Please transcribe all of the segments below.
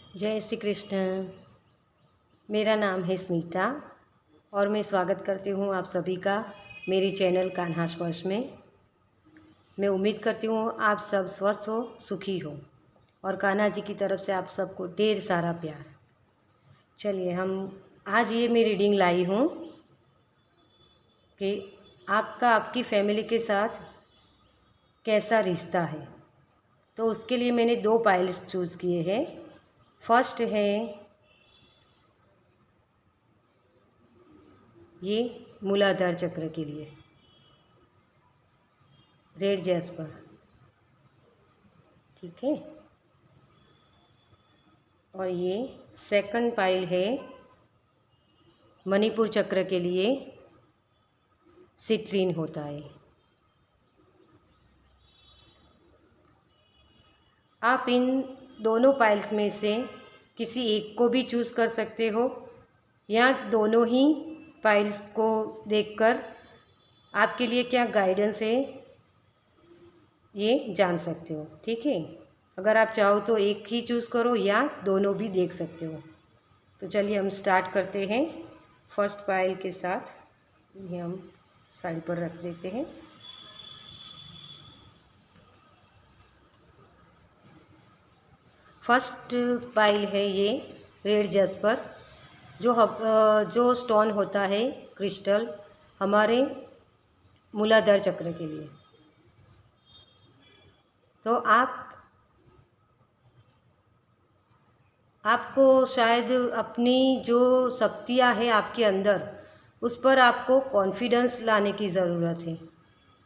जय श्री कृष्ण। मेरा नाम है स्मिता और मैं स्वागत करती हूँ आप सभी का मेरे चैनल कान्हा स्पर्श में। मैं उम्मीद करती हूँ आप सब स्वस्थ हो, सुखी हो और कान्हा जी की तरफ से आप सबको ढेर सारा प्यार। चलिए हम आज ये मैं रीडिंग लाई हूँ कि आपका आपकी फैमिली के साथ कैसा रिश्ता है। तो उसके लिए मैंने 2 पाइल्स चूज़ किए हैं। फर्स्ट है ये मूलाधार चक्र के लिए रेड जैस्पर, ठीक है। और ये सेकंड पाइल है मणिपुर चक्र के लिए सिट्रीन होता है। आप इन दोनों पाइल्स में से किसी एक को भी चूज़ कर सकते हो या दोनों ही पाइल्स को देखकर आपके लिए क्या गाइडेंस है ये जान सकते हो, ठीक है। अगर आप चाहो तो एक ही चूज़ करो या दोनों भी देख सकते हो। तो चलिए हम स्टार्ट करते हैं फर्स्ट पाइल के साथ। ये हम साइड पर रख देते हैं। फर्स्ट पाइल है ये रेड जैस्पर, जो स्टोन होता है क्रिस्टल हमारे मूलाधार चक्र के लिए। तो आपको शायद अपनी जो शक्तियाँ हैं आपके अंदर उस पर आपको कॉन्फिडेंस लाने की ज़रूरत है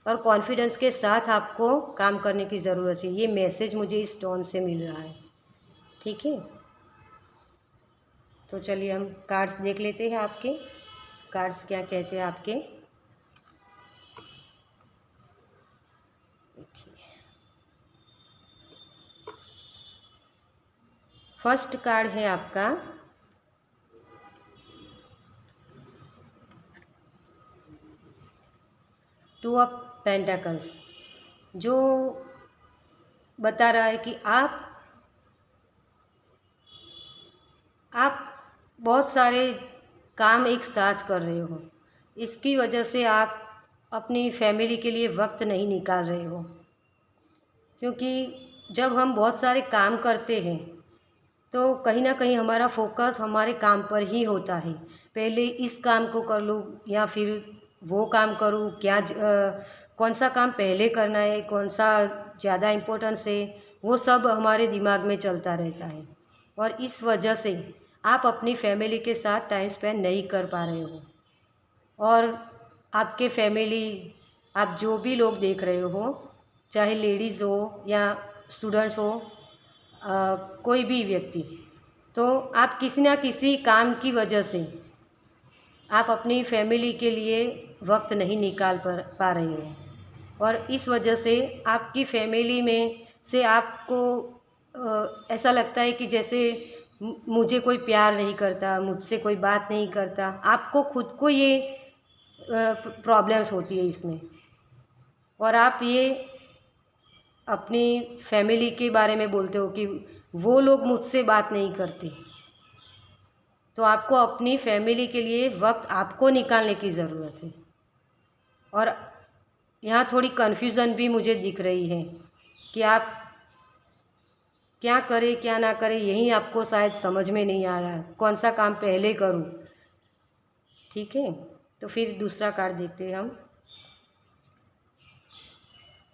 और कॉन्फिडेंस के साथ आपको काम करने की ज़रूरत है। ये मैसेज मुझे इस टोन से मिल रहा है, ठीक है। तो चलिए हम कार्ड्स देख लेते हैं। आपके कार्ड्स क्या कहते हैं आपके। फर्स्ट कार्ड है आपका टू ऑफ पेंटाकल्स, जो बता रहा है कि आप बहुत सारे काम एक साथ कर रहे हो। इसकी वजह से आप अपनी फैमिली के लिए वक्त नहीं निकाल रहे हो, क्योंकि जब हम बहुत सारे काम करते हैं तो कहीं ना कहीं हमारा फोकस हमारे काम पर ही होता है। पहले इस काम को कर लूँ या फिर वो काम करूँ, कौन सा काम पहले करना है, कौन सा ज़्यादा इम्पोर्टेंस है, वो सब हमारे दिमाग में चलता रहता है। और इस वजह से आप अपनी फैमिली के साथ टाइम स्पेंड नहीं कर पा रहे हो। और आपके फैमिली, आप जो भी लोग देख रहे हो, चाहे लेडीज़ हो या स्टूडेंट्स हो, कोई भी व्यक्ति, तो आप किसी ना किसी काम की वजह से आप अपनी फैमिली के लिए वक्त नहीं निकाल पा रहे हो। और इस वजह से आपकी फैमिली में से आपको ऐसा लगता है कि जैसे मुझे कोई प्यार नहीं करता, मुझसे कोई बात नहीं करता। आपको खुद को ये प्रॉब्लम्स होती है इसमें, और आप ये अपनी फैमिली के बारे में बोलते हो कि वो लोग मुझसे बात नहीं करते। तो आपको अपनी फैमिली के लिए वक्त आपको निकालने की ज़रूरत है। और यहाँ थोड़ी कन्फ्यूज़न भी मुझे दिख रही है कि आप क्या करें क्या ना करें, यही आपको शायद समझ में नहीं आ रहा है, कौन सा काम पहले करूँ, ठीक है। तो फिर दूसरा कार्ड देखते हैं हम,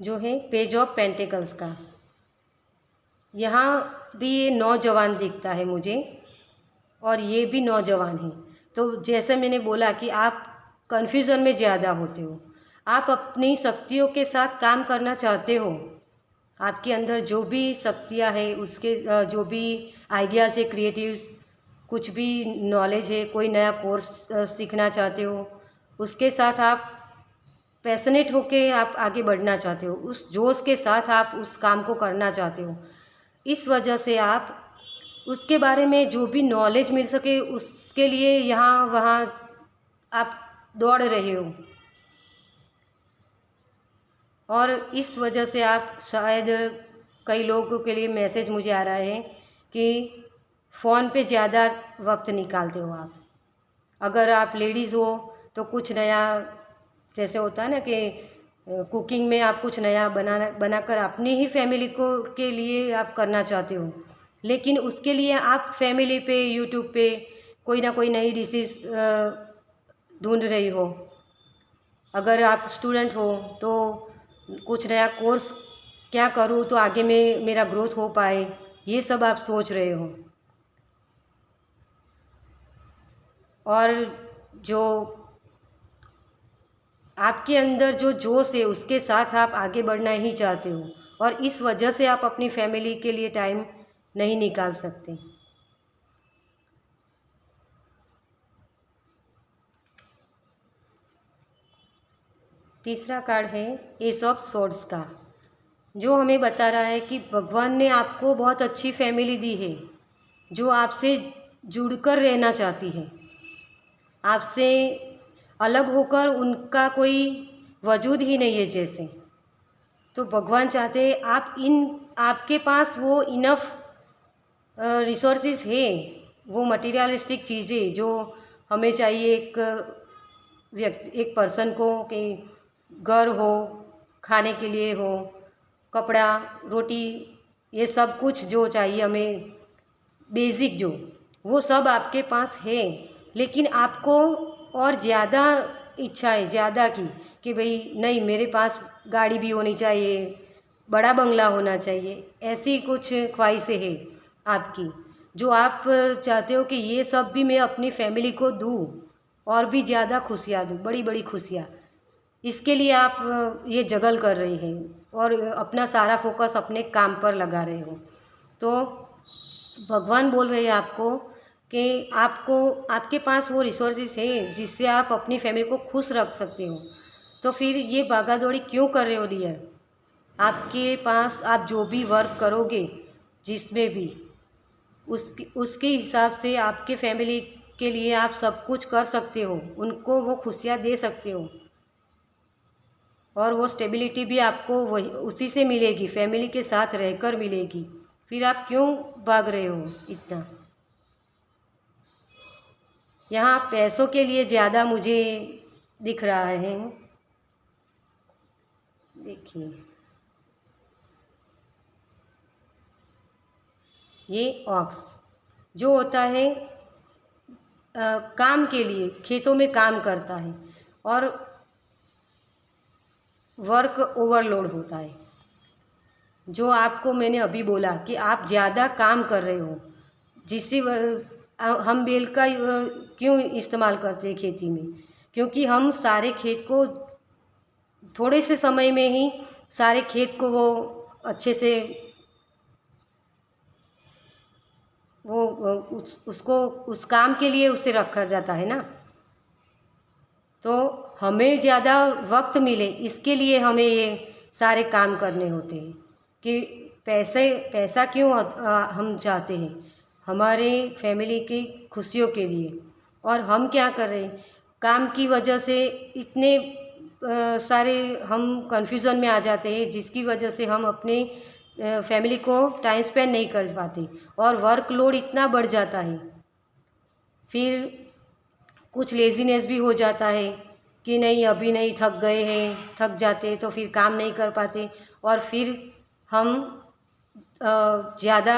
जो है पेज ऑफ पेंटिकल्स का। यहाँ भी ये नौजवान दिखता है मुझे और ये भी नौजवान है। तो जैसे मैंने बोला कि आप कन्फ्यूज़न में ज़्यादा होते हो। आप अपनी शक्तियों के साथ काम करना चाहते हो। आपके अंदर जो भी शक्तियाँ है, उसके जो भी आइडियाज़ है, क्रिएटिव कुछ भी नॉलेज है, कोई नया कोर्स सीखना चाहते हो, उसके साथ आप पैशनेट होके आप आगे बढ़ना चाहते हो, उस जोश के साथ आप उस काम को करना चाहते हो। इस वजह से आप उसके बारे में जो भी नॉलेज मिल सके उसके लिए यहाँ वहाँ आप दौड़ रहे हो। और इस वजह से आप शायद, कई लोगों के लिए मैसेज मुझे आ रहा है कि फ़ोन पे ज़्यादा वक्त निकालते हो आप। अगर आप लेडीज़ हो तो कुछ नया, जैसे होता है ना कि कुकिंग में आप कुछ नया बनाकर अपनी ही फैमिली को के लिए आप करना चाहते हो, लेकिन उसके लिए आप फैमिली पे यूट्यूब पे कोई ना कोई नई डिशेस ढूंढ रही हो। अगर आप स्टूडेंट हो तो कुछ नया कोर्स क्या करूँ तो आगे में मेरा ग्रोथ हो पाए, ये सब आप सोच रहे हो। और जो आपके अंदर जो जोश है उसके साथ आप आगे बढ़ना ही चाहते हो, और इस वजह से आप अपनी फैमिली के लिए टाइम नहीं निकाल सकते। तीसरा कार्ड है एस ऑफ सोर्ड्स का, जो हमें बता रहा है कि भगवान ने आपको बहुत अच्छी फैमिली दी है जो आपसे जुड़कर रहना चाहती है। आपसे अलग होकर उनका कोई वजूद ही नहीं है जैसे। तो भगवान चाहते हैं आपके पास वो इनफ रिसोर्सेज है, वो मटेरियलिस्टिक चीज़ें जो हमें चाहिए एक पर्सन को, कि घर हो, खाने के लिए हो, कपड़ा, रोटी, ये सब कुछ जो चाहिए हमें बेसिक जो, वो सब आपके पास है। लेकिन आपको और ज़्यादा इच्छा है, ज़्यादा की, कि भाई नहीं मेरे पास गाड़ी भी होनी चाहिए, बड़ा बंगला होना चाहिए, ऐसी कुछ ख्वाहिशें हैं आपकी, जो आप चाहते हो कि ये सब भी मैं अपनी फैमिली को दूँ और भी ज़्यादा खुशियाँ दूँ, बड़ी बड़ी खुशियाँ। इसके लिए आप ये जगल कर रहे हैं और अपना सारा फोकस अपने काम पर लगा रहे हो। तो भगवान बोल रहे हैं आपको कि आपको आपके पास वो रिसोर्सेज है जिससे आप अपनी फैमिली को खुश रख सकते हो। तो फिर ये भागा दौड़ी क्यों कर रहे हो डियर? आपके पास आप जो भी वर्क करोगे, जिसमें भी, उसके हिसाब से आपके फैमिली के लिए आप सब कुछ कर सकते हो, उनको वो खुशियाँ दे सकते हो, और वो स्टेबिलिटी भी आपको वही उसी से मिलेगी, फैमिली के साथ रहकर मिलेगी। फिर आप क्यों भाग रहे हो इतना? यहाँ पैसों के लिए ज़्यादा मुझे दिख रहा है। देखिए, ये ऑक्स जो होता है काम के लिए खेतों में काम करता है और वर्क ओवरलोड होता है। जो आपको मैंने अभी बोला कि आप ज़्यादा काम कर रहे हो, जिससे हम बेल का क्यों इस्तेमाल करते हैं खेती में? क्योंकि हम सारे खेत को थोड़े से समय में ही सारे खेत को वो अच्छे से वो उसको उस काम के लिए उसे रखा जाता है ना। तो हमें ज़्यादा वक्त मिले इसके लिए हमें ये सारे काम करने होते हैं। कि पैसा क्यों हम चाहते हैं? हमारे फैमिली की खुशियों के लिए। और हम क्या कर रहे हैं? काम की वजह से इतने सारे हम कन्फ्यूज़न में आ जाते हैं, जिसकी वजह से हम अपने फैमिली को टाइम स्पेंड नहीं कर पाते और वर्कलोड इतना बढ़ जाता है। फिर कुछ लेज़ीनेस भी हो जाता है कि नहीं अभी नहीं, थक गए हैं, थक जाते तो फिर काम नहीं कर पाते, और फिर हम ज़्यादा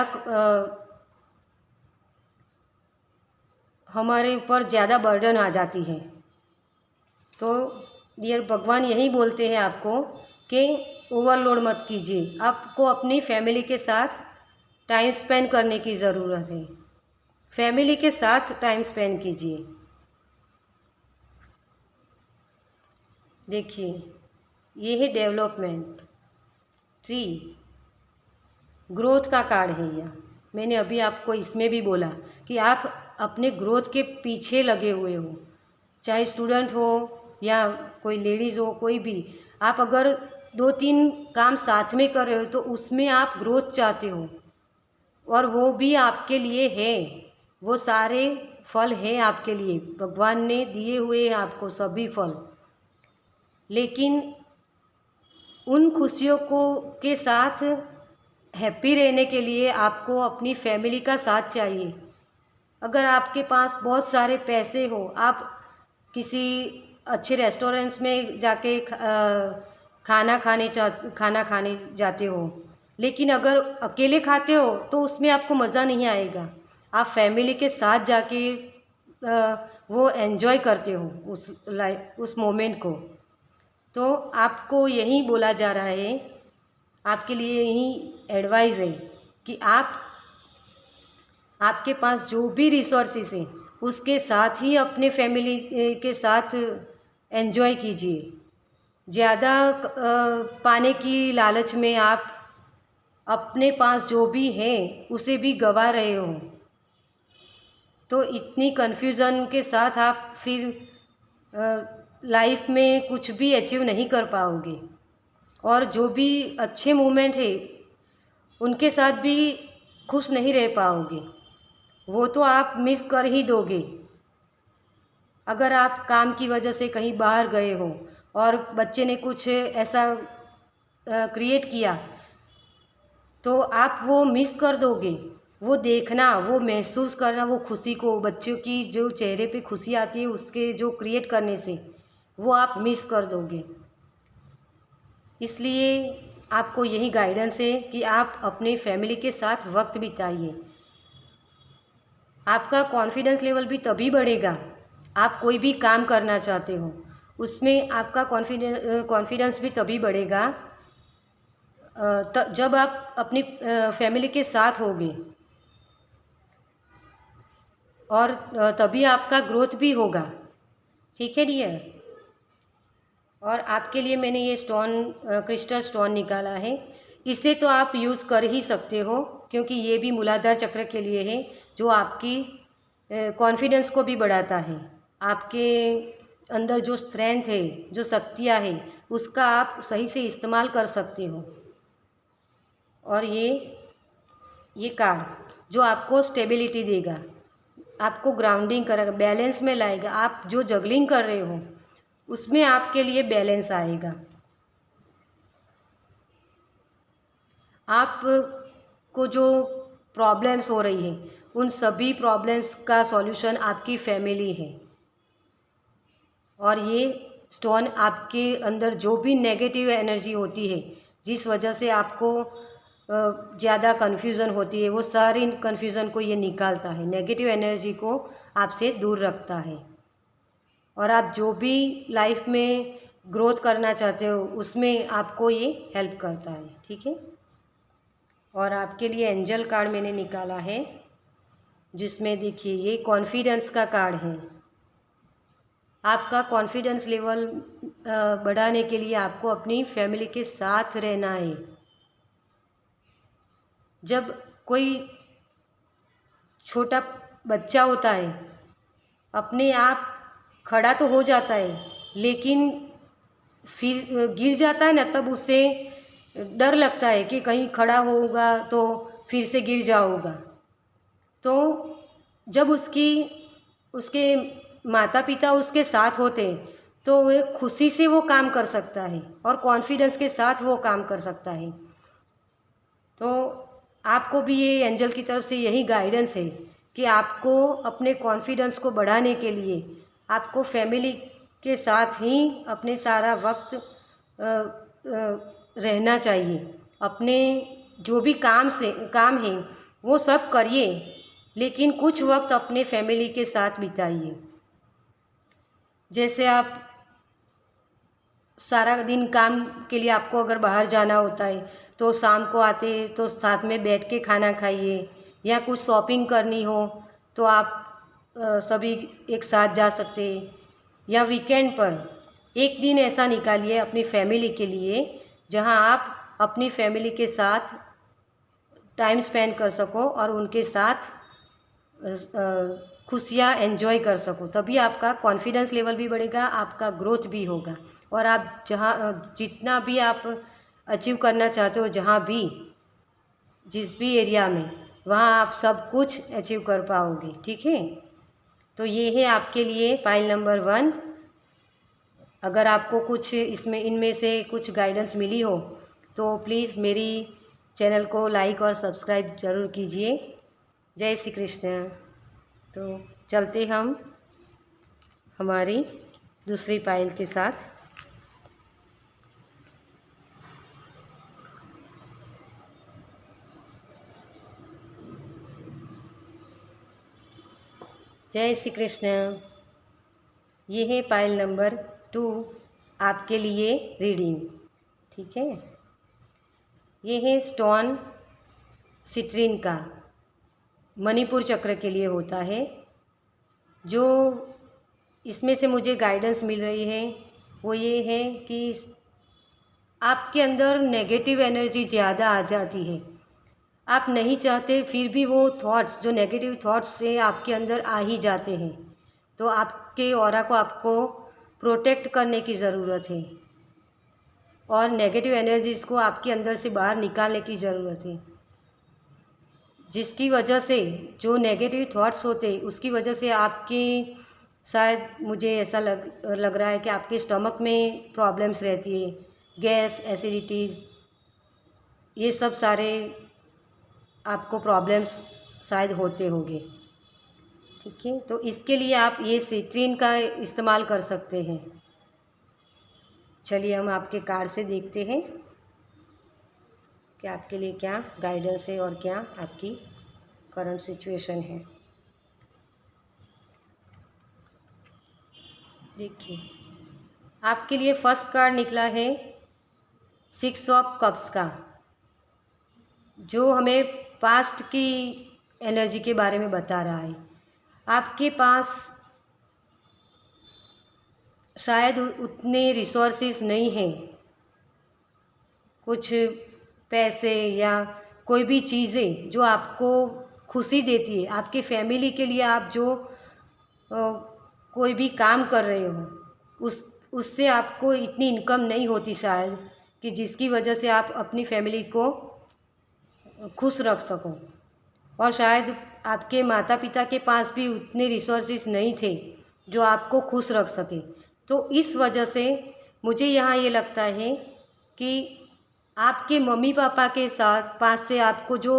हमारे ऊपर ज़्यादा बर्डन आ जाती है। तो डियर भगवान यही बोलते हैं आपको कि ओवरलोड मत कीजिए, आपको अपनी फैमिली के साथ टाइम स्पेंड करने की ज़रूरत है। फैमिली के साथ टाइम स्पेंड कीजिए। देखिए, ये है डेवलपमेंट ट्री, ग्रोथ का कार्ड है यह। मैंने अभी आपको इसमें भी बोला कि आप अपने ग्रोथ के पीछे लगे हुए हो, चाहे स्टूडेंट हो या कोई लेडीज़ हो, कोई भी। आप अगर 2-3 काम साथ में कर रहे हो तो उसमें आप ग्रोथ चाहते हो, और वो भी आपके लिए है। वो सारे फल है आपके लिए, भगवान ने दिए हुए हैं आपको सभी फल। लेकिन उन खुशियों को के साथ हैप्पी रहने के लिए आपको अपनी फैमिली का साथ चाहिए। अगर आपके पास बहुत सारे पैसे हो, आप किसी अच्छे रेस्टोरेंट्स में जाके खाना खाने जाते हो, लेकिन अगर अकेले खाते हो तो उसमें आपको मज़ा नहीं आएगा। आप फैमिली के साथ जाके वो एन्जॉय करते हो उस मोमेंट को। तो आपको यही बोला जा रहा है, आपके लिए यही एडवाइस है कि आपके पास जो भी रिसोर्सेस हैं उसके साथ ही अपने फैमिली के साथ एंजॉय कीजिए। ज़्यादा पाने की लालच में आप अपने पास जो भी है उसे भी गंवा रहे हो, तो इतनी कन्फ्यूज़न के साथ आप फिर लाइफ में कुछ भी अचीव नहीं कर पाओगे। और जो भी अच्छे मोमेंट है उनके साथ भी खुश नहीं रह पाओगे, वो तो आप मिस कर ही दोगे। अगर आप काम की वजह से कहीं बाहर गए हो और बच्चे ने कुछ ऐसा क्रिएट किया तो आप वो मिस कर दोगे। वो देखना, वो महसूस करना, वो खुशी को, बच्चों की जो चेहरे पे खुशी आती है उसके जो क्रिएट करने से, वो आप मिस कर दोगे। इसलिए आपको यही गाइडेंस है कि आप अपने फैमिली के साथ वक्त बिताइए। आपका कॉन्फिडेंस लेवल भी तभी बढ़ेगा, आप कोई भी काम करना चाहते हो उसमें आपका कॉन्फिडेंस भी तभी बढ़ेगा जब आप अपनी फैमिली के साथ होगे, और तभी आपका ग्रोथ भी होगा। ठीक है डियर। और आपके लिए मैंने ये क्रिस्टल स्टोन निकाला है। इसे तो आप यूज़ कर ही सकते हो क्योंकि ये भी मूलाधार चक्र के लिए है, जो आपकी कॉन्फिडेंस को भी बढ़ाता है। आपके अंदर जो स्ट्रेंथ है, जो शक्तियाँ हैं, उसका आप सही से इस्तेमाल कर सकते हो। और ये कार्ड जो आपको स्टेबिलिटी देगा, आपको ग्राउंडिंग करेगा, बैलेंस में लाएगा। आप जो जगलिंग कर रहे हो उसमें आपके लिए बैलेंस आएगा। आप को जो प्रॉब्लम्स हो रही हैं उन सभी प्रॉब्लम्स का सॉल्यूशन आपकी फैमिली है। और ये स्टोन आपके अंदर जो भी नेगेटिव एनर्जी होती है, जिस वजह से आपको ज़्यादा कन्फ्यूज़न होती है, वो सारी कन्फ्यूज़न को ये निकालता है, नेगेटिव एनर्जी को आपसे दूर रखता है। और आप जो भी लाइफ में ग्रोथ करना चाहते हो उसमें आपको ये हेल्प करता है। ठीक है। और आपके लिए एंजल कार्ड मैंने निकाला है, जिसमें देखिए ये कॉन्फिडेंस का कार्ड है। आपका कॉन्फिडेंस लेवल बढ़ाने के लिए आपको अपनी फैमिली के साथ रहना है। जब कोई छोटा बच्चा होता है अपने आप खड़ा तो हो जाता है, लेकिन फिर गिर जाता है ना, तब उसे डर लगता है कि कहीं खड़ा होगा तो फिर से गिर जाऊंगा। तो जब उसके माता पिता उसके साथ होते हैं तो वे खुशी से वो काम कर सकता है और कॉन्फिडेंस के साथ वो काम कर सकता है। तो आपको भी ये एंजल की तरफ से यही गाइडेंस है कि आपको अपने कॉन्फिडेंस को बढ़ाने के लिए आपको फैमिली के साथ ही अपने सारा वक्त रहना चाहिए। अपने जो भी काम है वो सब करिए, लेकिन कुछ वक्त अपने फैमिली के साथ बिताइए। जैसे आप सारा दिन काम के लिए आपको अगर बाहर जाना होता है तो शाम को आते तो साथ में बैठ के खाना खाइए, या कुछ शॉपिंग करनी हो तो आप सभी एक साथ जा सकते हैं। या वीकेंड पर एक दिन ऐसा निकालिए अपनी फैमिली के लिए जहां आप अपनी फैमिली के साथ टाइम स्पेंड कर सको और उनके साथ खुशियाँ एंजॉय कर सको। तभी आपका कॉन्फिडेंस लेवल भी बढ़ेगा, आपका ग्रोथ भी होगा। और आप जितना भी आप अचीव करना चाहते हो, जिस भी एरिया में, वहाँ आप सब कुछ अचीव कर पाओगे। ठीक है। तो ये है आपके लिए पाइल नंबर 1। अगर आपको कुछ इनमें से कुछ गाइडेंस मिली हो तो प्लीज़ मेरी चैनल को लाइक और सब्सक्राइब ज़रूर कीजिए। जय श्री कृष्ण। तो चलते हम हमारी दूसरी पायल के साथ। जय श्री कृष्ण। ये है पायल नंबर 2 आपके लिए रीडिंग। ठीक है, ये है स्टोन सिट्रीन का, मणिपुर चक्र के लिए होता है। जो इसमें से मुझे गाइडेंस मिल रही है वो ये है कि आपके अंदर नेगेटिव एनर्जी ज़्यादा आ जाती है। आप नहीं चाहते फिर भी वो थॉट्स, जो नेगेटिव थॉट्स से आपके अंदर आ ही जाते हैं। तो आपके ऑरा को आपको प्रोटेक्ट करने की ज़रूरत है और नेगेटिव एनर्जीज़ को आपके अंदर से बाहर निकालने की ज़रूरत है, जिसकी वजह से जो नेगेटिव थॉट्स होते हैं उसकी वजह से आपकी, शायद मुझे ऐसा लग रहा है कि आपके स्टमक में प्रॉब्लम्स रहती है, गैस, एसिडिटीज़, ये सब सारे आपको प्रॉब्लम्स शायद होते होंगे। ठीक है, तो इसके लिए आप ये सिट्रीन का इस्तेमाल कर सकते हैं। चलिए हम आपके कार्ड से देखते हैं कि आपके लिए क्या गाइडेंस है और क्या आपकी करंट सिचुएशन है। देखिए, आपके लिए फर्स्ट कार्ड निकला है 6 ऑफ कप्स का, जो हमें पास्ट की एनर्जी के बारे में बता रहा है। आपके पास शायद उतने रिसोर्सेज नहीं हैं, कुछ पैसे या कोई भी चीज़ें जो आपको खुशी देती है। आपके फैमिली के लिए आप जो कोई भी काम कर रहे हो उससे आपको इतनी इनकम नहीं होती शायद, कि जिसकी वजह से आप अपनी फैमिली को खुश रख सको। और शायद आपके माता पिता के पास भी उतने रिसोर्सेज नहीं थे जो आपको खुश रख सके। तो इस वजह से मुझे यहाँ ये लगता है कि आपके मम्मी पापा के साथ पास से आपको जो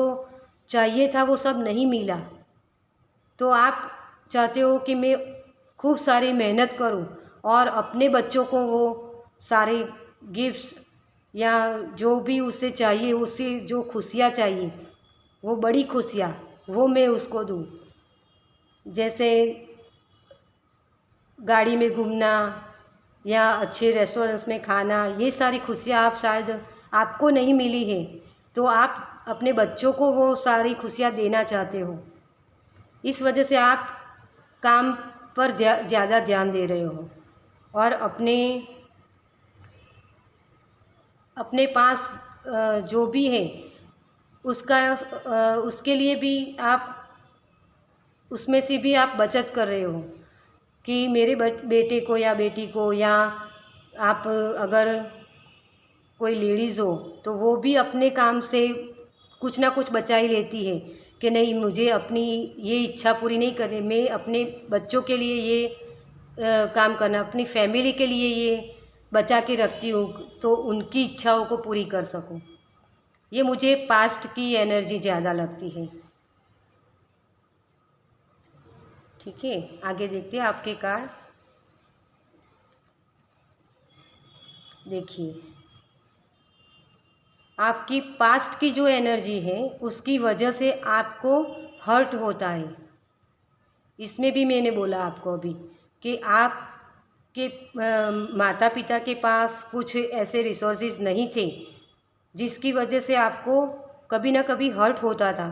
चाहिए था वो सब नहीं मिला। तो आप चाहते हो कि मैं खूब सारी मेहनत करूं और अपने बच्चों को वो सारे गिफ्ट्स या जो भी उसे चाहिए, उससे जो खुशियाँ चाहिए, वो बड़ी खुशियाँ वो मैं उसको दूं। जैसे गाड़ी में घूमना या अच्छे रेस्टोरेंट्स में खाना, ये सारी खुशियाँ आप शायद आपको नहीं मिली है, तो आप अपने बच्चों को वो सारी खुशियाँ देना चाहते हो। इस वजह से आप काम पर ज़्यादा ध्यान दे रहे हो और अपने पास जो भी है उसके लिए भी आप, उसमें से भी आप बचत कर रहे हो कि मेरे बेटे को या बेटी को, या आप अगर कोई लेडीज़ हो तो वो भी अपने काम से कुछ ना कुछ बचा ही लेती है कि नहीं, मुझे अपनी ये इच्छा पूरी नहीं करनी, मैं अपने बच्चों के लिए ये काम करना, अपनी फैमिली के लिए ये बचा के रखती हूँ तो उनकी इच्छाओं को पूरी कर सकूँ। ये मुझे पास्ट की एनर्जी ज़्यादा लगती है। ठीक है, आगे देखते हैं आपके कार्ड। देखिए, आपकी पास्ट की जो एनर्जी है उसकी वजह से आपको हर्ट होता है। इसमें भी मैंने बोला आपको अभी कि आपके माता पिता के पास कुछ ऐसे रिसोर्सेज नहीं थे जिसकी वजह से आपको कभी ना कभी हर्ट होता था।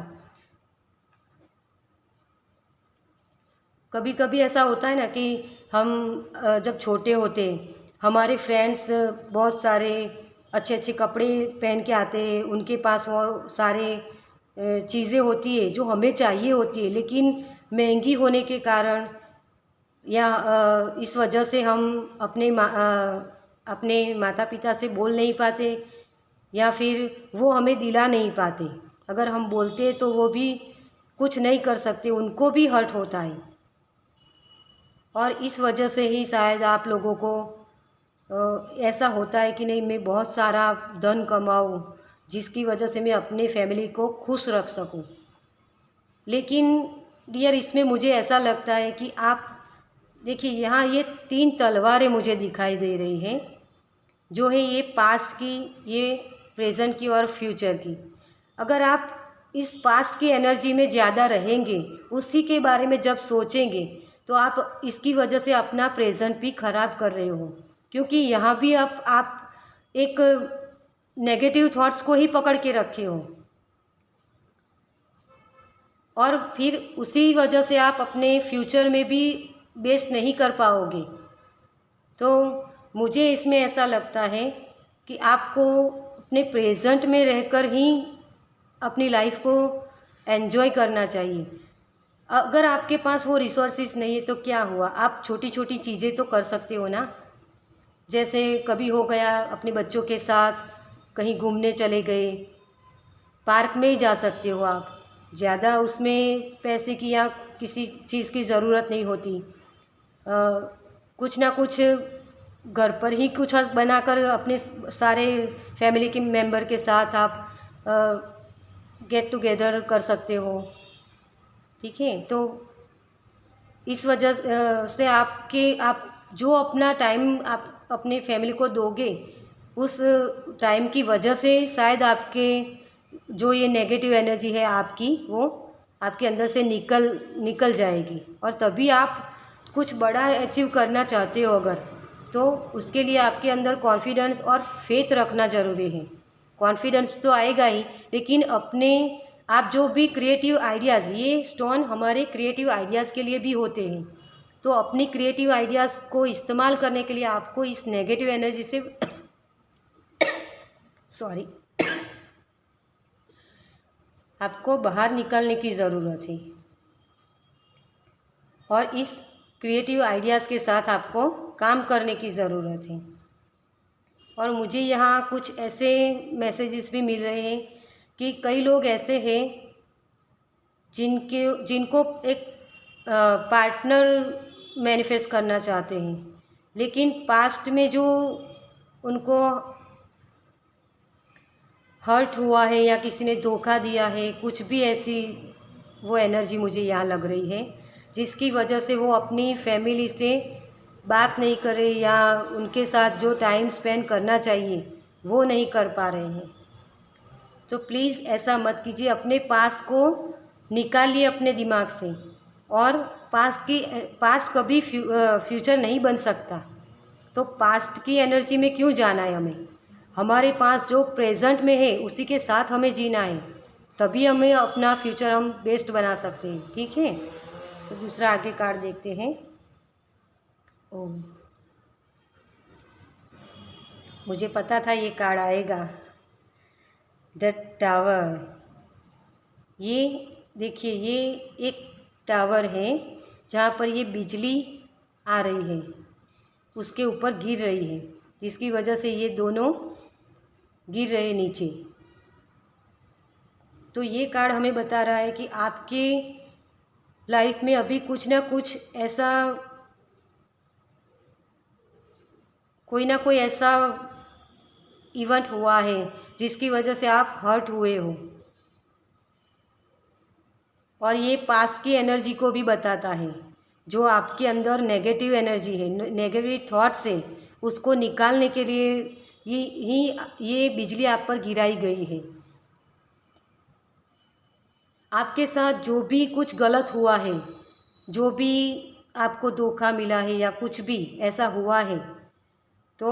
कभी कभी ऐसा होता है ना कि हम जब छोटे होते हमारे फ्रेंड्स बहुत सारे अच्छे अच्छे कपड़े पहन के आते हैं, उनके पास वो सारे चीज़ें होती है जो हमें चाहिए होती है, लेकिन महंगी होने के कारण या इस वजह से हम अपने माता पिता से बोल नहीं पाते या फिर वो हमें दिला नहीं पाते। अगर हम बोलते तो वो भी कुछ नहीं कर सकते, उनको भी हर्ट होता है। और इस वजह से ही शायद आप लोगों को ऐसा होता है कि नहीं, मैं बहुत सारा धन कमाऊँ, जिसकी वजह से मैं अपने फैमिली को खुश रख सकूं। लेकिन डियर, इसमें मुझे ऐसा लगता है कि आप देखिए, यहाँ ये 3 तलवारें मुझे दिखाई दे रही हैं, जो है ये पास्ट की, ये प्रेजेंट की और फ्यूचर की। अगर आप इस पास्ट की एनर्जी में ज़्यादा रहेंगे, उसी के बारे में जब सोचेंगे, तो आप इसकी वजह से अपना प्रेजेंट भी ख़राब कर रहे हो, क्योंकि यहाँ भी आप एक नेगेटिव थॉट्स को ही पकड़ के रखे हो, और फिर उसी वजह से आप अपने फ्यूचर में भी बेस्ट नहीं कर पाओगे। तो मुझे इसमें ऐसा लगता है कि आपको अपने प्रेजेंट में रहकर ही अपनी लाइफ को एंजॉय करना चाहिए। अगर आपके पास वो रिसोर्सेज नहीं है तो क्या हुआ, आप छोटी छोटी चीज़ें तो कर सकते हो ना। जैसे कभी हो गया अपने बच्चों के साथ कहीं घूमने चले गए, पार्क में ही जा सकते हो आप, ज़्यादा उसमें पैसे की या किसी चीज़ की ज़रूरत नहीं होती। कुछ ना कुछ घर पर ही कुछ बनाकर अपने सारे फैमिली के मेंबर के साथ आप गेट टुगेदर कर सकते हो। ठीक है, तो इस वजह से आप जो अपना टाइम आप अपने फैमिली को दोगे, उस टाइम की वजह से शायद आपके जो ये नेगेटिव एनर्जी है आपकी, वो आपके अंदर से निकल जाएगी, और तभी आप कुछ बड़ा अचीव करना चाहते हो अगर, तो उसके लिए आपके अंदर कॉन्फिडेंस और फेथ रखना ज़रूरी है। कॉन्फिडेंस तो आएगा ही, लेकिन अपने आप जो भी क्रिएटिव आइडियाज़, ये स्टोन हमारे क्रिएटिव आइडियाज़ के लिए भी होते हैं, तो अपनी क्रिएटिव आइडियाज़ को इस्तेमाल करने के लिए आपको इस नेगेटिव एनर्जी से सॉरी आपको बाहर निकलने की ज़रूरत है, और इस क्रिएटिव आइडियाज़ के साथ आपको काम करने की ज़रूरत है। और मुझे यहाँ कुछ ऐसे मैसेजेस भी मिल रहे हैं कि कई लोग ऐसे हैं जिनको एक पार्टनर मैनिफेस्ट करना चाहते हैं, लेकिन पास्ट में जो उनको हर्ट हुआ है या किसी ने धोखा दिया है, कुछ भी ऐसी वो एनर्जी मुझे यहाँ लग रही है, जिसकी वजह से वो अपनी फैमिली से बात नहीं कर रहे, या उनके साथ जो टाइम स्पेंड करना चाहिए वो नहीं कर पा रहे हैं। तो प्लीज़ ऐसा मत कीजिए, अपने पास्ट को निकालिए अपने दिमाग से, और पास्ट कभी फ्यूचर नहीं बन सकता, तो पास्ट की एनर्जी में क्यों जाना है हमें। हमारे पास जो प्रेजेंट में है उसी के साथ हमें जीना है, तभी हमें अपना फ्यूचर हम बेस्ट बना सकते हैं। ठीक है, तो दूसरा आगे कार्ड देखते हैं। ओम, मुझे पता था ये कार्ड आएगा, द टावर। ये देखिए, ये एक टावर है जहाँ पर ये बिजली आ रही है, उसके ऊपर गिर रही है, जिसकी वजह से ये दोनों गिर रहे नीचे। तो ये कार्ड हमें बता रहा है कि आपके लाइफ में अभी कुछ ना कुछ ऐसा, कोई ना कोई ऐसा इवेंट हुआ है जिसकी वजह से आप हर्ट हुए हो, और ये पास्ट की एनर्जी को भी बताता है। जो आपके अंदर नेगेटिव एनर्जी है, नेगेटिव थॉट्स है, उसको निकालने के लिए ये बिजली आप पर गिराई गई है। आपके साथ जो भी कुछ गलत हुआ है, जो भी आपको धोखा मिला है या कुछ भी ऐसा हुआ है, तो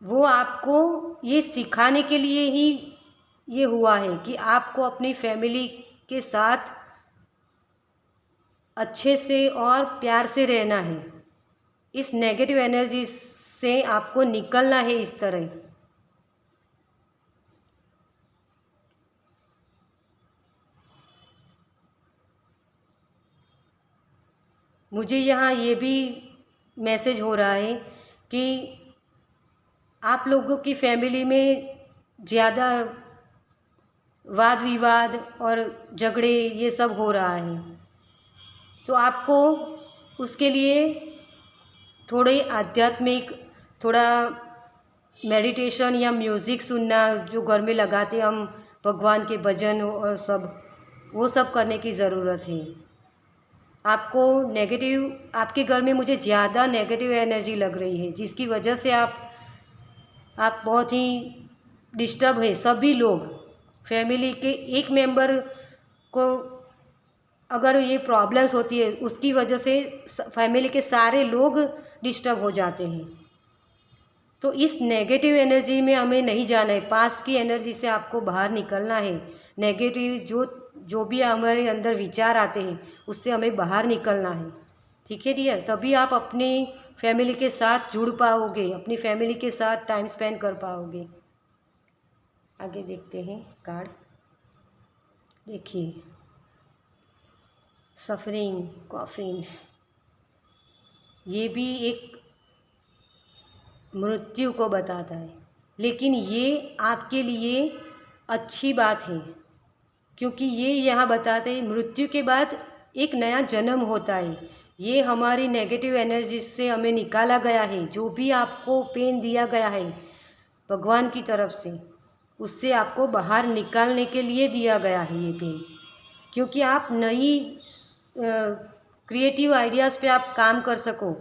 वो आपको ये सिखाने के लिए ही ये हुआ है कि आपको अपनी फैमिली के साथ अच्छे से और प्यार से रहना है। इस नेगेटिव एनर्जी से आपको निकलना है इस तरह। मुझे यहाँ ये भी मैसेज हो रहा है कि आप लोगों की फैमिली में ज़्यादा वाद विवाद और झगड़े ये सब हो रहा है, तो आपको उसके लिए थोड़े आध्यात्मिक, थोड़ा मेडिटेशन या म्यूज़िक सुनना जो घर में लगाते हम भगवान के भजन और सब, वो सब करने की ज़रूरत है। आपको नेगेटिव, आपके घर में मुझे ज़्यादा नेगेटिव एनर्जी लग रही है, जिसकी वजह से आप बहुत ही डिस्टर्ब है। सभी लोग फैमिली के एक मेंबर को अगर ये प्रॉब्लम्स होती है, उसकी वजह से फैमिली के सारे लोग डिस्टर्ब हो जाते हैं। तो इस नेगेटिव एनर्जी में हमें नहीं जाना है। पास्ट की एनर्जी से आपको बाहर निकलना है। नेगेटिव जो भी हमारे अंदर विचार आते हैं, उससे हमें बाहर निकलना है। ठीक है डियर, तभी आप अपनी फैमिली के साथ जुड़ पाओगे, अपनी फैमिली के साथ टाइम स्पेंड कर पाओगे। आगे देखते हैं कार्ड। देखिए, सफरिंग, कॉफिन, ये भी एक मृत्यु को बताता है, लेकिन ये आपके लिए अच्छी बात है, क्योंकि ये यहाँ बताते हैं मृत्यु के बाद एक नया जन्म होता है। ये हमारी नेगेटिव एनर्जी से हमें निकाला गया है। जो भी आपको पेन दिया गया है भगवान की तरफ से, उससे आपको बाहर निकालने के लिए दिया गया है ये पेन, क्योंकि आप नई क्रिएटिव आइडियाज़ पे आप काम कर सको,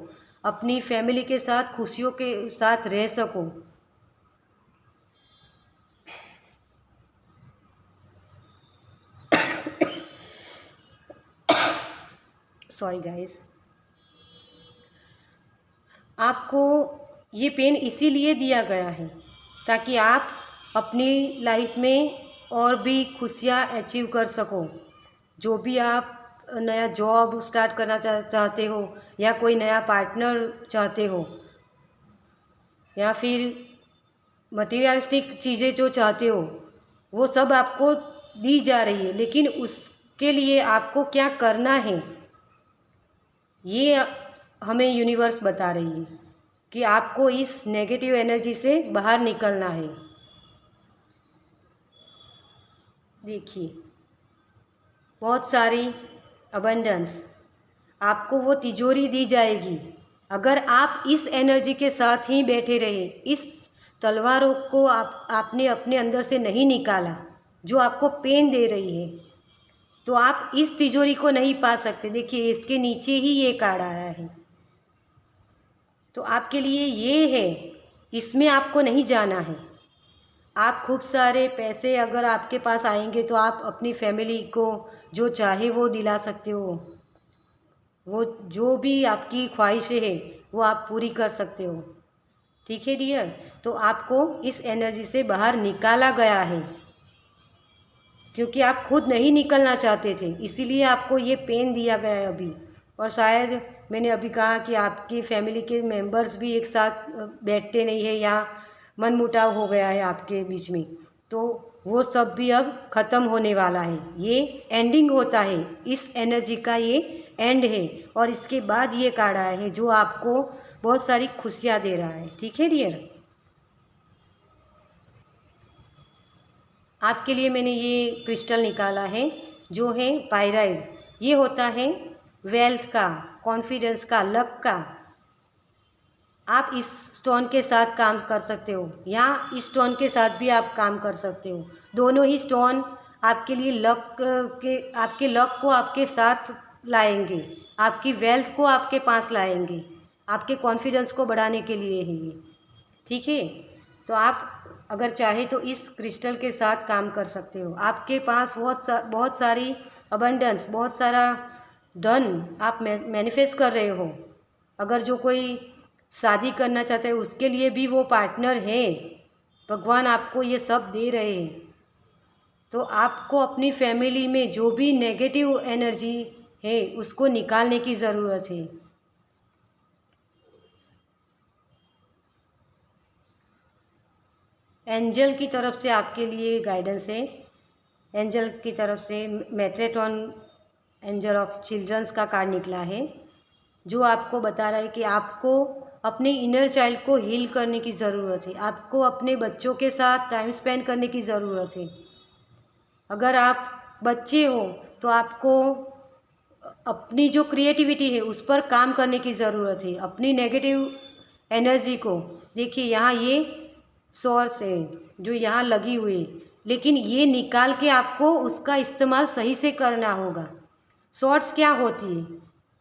अपनी फैमिली के साथ खुशियों के साथ रह सको। सॉरी गाइस, आपको ये पेन इसीलिए दिया गया है ताकि आप अपनी लाइफ में और भी खुशियाँ अचीव कर सको। जो भी आप नया जॉब स्टार्ट करना चाहते हो, या कोई नया पार्टनर चाहते हो, या फिर मटीरियलिस्टिक चीज़ें जो चाहते हो, वो सब आपको दी जा रही है। लेकिन उसके लिए आपको क्या करना है, ये हमें यूनिवर्स बता रही है कि आपको इस नेगेटिव एनर्जी से बाहर निकलना है। देखिए, बहुत सारी अबंडेंस, आपको वो तिजोरी दी जाएगी अगर आप इस एनर्जी के साथ ही बैठे रहे। इस तलवारों को आपने अपने अंदर से नहीं निकाला जो आपको पेन दे रही है, तो आप इस तिजोरी को नहीं पा सकते। देखिए, इसके नीचे ही ये कार्ड आया है, तो आपके लिए ये है, इसमें आपको नहीं जाना है। आप खूब सारे पैसे अगर आपके पास आएंगे तो आप अपनी फैमिली को जो चाहे वो दिला सकते हो। वो जो भी आपकी ख्वाहिशें है वो आप पूरी कर सकते हो। ठीक है डियर, तो आपको इस एनर्जी से बाहर निकाला गया है, क्योंकि आप खुद नहीं निकलना चाहते थे, इसीलिए आपको ये पेन दिया गया है अभी। और शायद मैंने अभी कहा कि आपकी फैमिली के मेंबर्स भी एक साथ बैठते नहीं है, या मनमुटाव हो गया है आपके बीच में, तो वो सब भी अब ख़त्म होने वाला है। ये एंडिंग होता है, इस एनर्जी का ये एंड है। और इसके बाद ये कार्ड आया है जो आपको बहुत सारी खुशियाँ दे रहा है। ठीक है डियर, आपके लिए मैंने ये क्रिस्टल निकाला है जो है पायराइड। ये होता है वेल्थ का, कॉन्फिडेंस का, लक का। आप इस स्टोन के साथ काम कर सकते हो, या इस स्टोन के साथ भी आप काम कर सकते हो। दोनों ही स्टोन आपके लिए आपके लक को आपके साथ लाएंगे, आपकी वेल्थ को आपके पास लाएंगे, आपके कॉन्फिडेंस को बढ़ाने के लिए है ये। ठीक है, तो आप अगर चाहे तो इस क्रिस्टल के साथ काम कर सकते हो। आपके पास बहुत सारी अबंडेंस, बहुत सारा धन आप मैनिफेस्ट कर रहे हो। अगर जो कोई शादी करना चाहता है उसके लिए भी वो पार्टनर है, भगवान आपको ये सब दे रहे हैं। तो आपको अपनी फैमिली में जो भी नेगेटिव एनर्जी है उसको निकालने की ज़रूरत है। एंजल की तरफ से आपके लिए गाइडेंस है। एंजल की तरफ से मेट्रेटॉन एंजल ऑफ चिल्ड्रंस का कार्ड निकला है, जो आपको बता रहा है कि आपको अपने इनर चाइल्ड को हील करने की ज़रूरत है। आपको अपने बच्चों के साथ टाइम स्पेंड करने की ज़रूरत है। अगर आप बच्चे हो तो आपको अपनी जो क्रिएटिविटी है उस पर काम करने की ज़रूरत है, अपनी नेगेटिव एनर्जी को। देखिए, यहाँ ये सोर्स है जो यहाँ लगी हुई है, लेकिन ये निकाल के आपको उसका इस्तेमाल सही से करना होगा। शॉर्ट्स क्या होती है,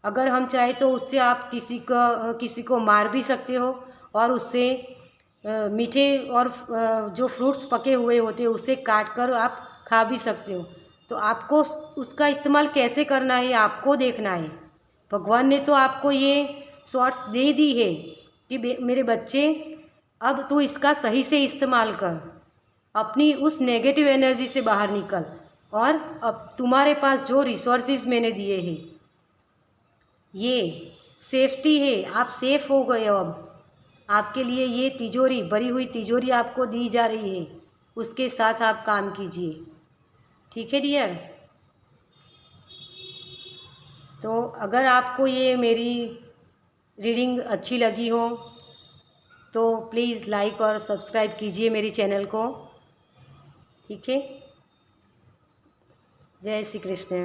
अगर हम चाहे तो उससे आप किसी को मार भी सकते हो, और उससे मीठे और जो फ्रूट्स पके हुए होते हैं उससे काट कर आप खा भी सकते हो। तो आपको उसका इस्तेमाल कैसे करना है आपको देखना है। भगवान ने तो आपको ये शॉर्ट्स दे दी है कि मेरे बच्चे अब तू इसका सही से इस्तेमाल कर, अपनी उस नेगेटिव एनर्जी से बाहर निकल, और अब तुम्हारे पास जो रिसोर्सेज मैंने दिए हैं ये सेफ्टी है, आप सेफ हो गए हो। अब आपके लिए ये तिजोरी, भरी हुई तिजोरी आपको दी जा रही है, उसके साथ आप काम कीजिए। ठीक है डियर। तो अगर आपको ये मेरी रीडिंग अच्छी लगी हो तो प्लीज़ लाइक और सब्सक्राइब कीजिए मेरी चैनल को। ठीक है। जय श्री कृष्ण।